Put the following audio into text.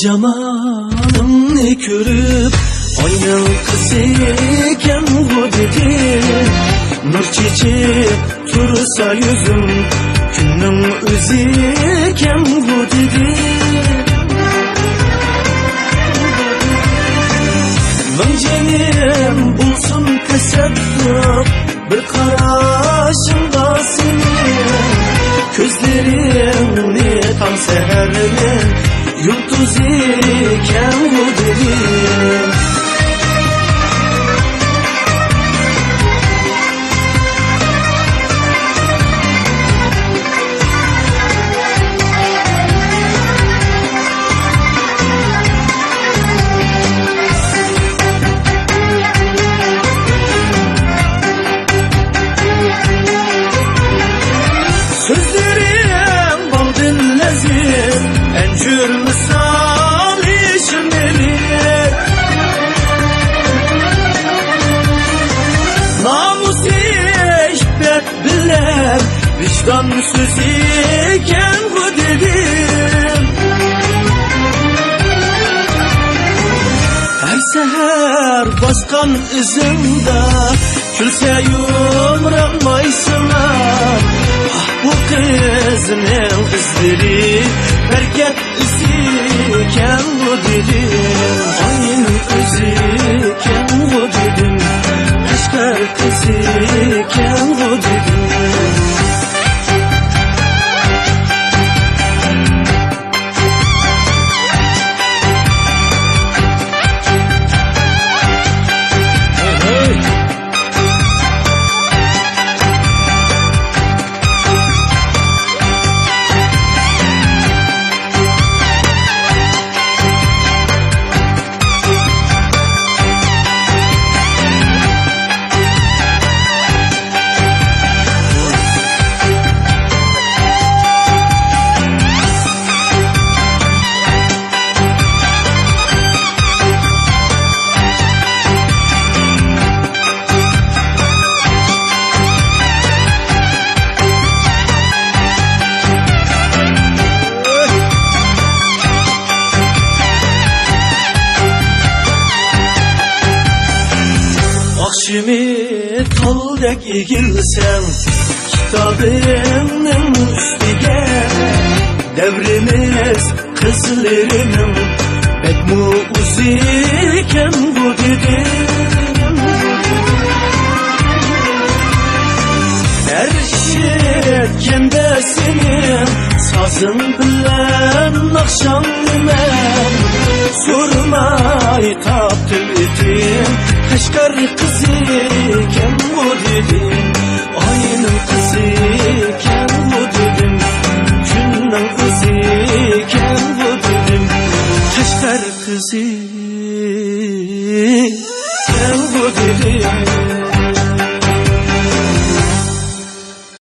Cemalımni ko'rib oyning qizi ekan bu dedi. Nur chechib tursa yuzim kunning o'zi ekan bu dedi. Ming jenim bulsun tasadduq bir qarashimda seni. Ko'zlaringni tong saharni yulduz ekan bu dedi. Sözlerim baldın lezzet, encür misali şümeli. Namus işbet bilen, vicdan sözü iken bu dedim. Her seher baskan izimde, külse yumranmaysınlar. Bu kızının izleri bereket izi iken bu dedim. Ayın özü iken bu dedim. Aşkar kızı iken bu dedim. Akşimi toldek egilsem kitabımın üstüge. Devrimiz kızlarının bekmu uziken bu dedim. Her şirkende senin sazın bilen akşamımın. Sormay taptım etim Kaşkar kızı iken bu dedim.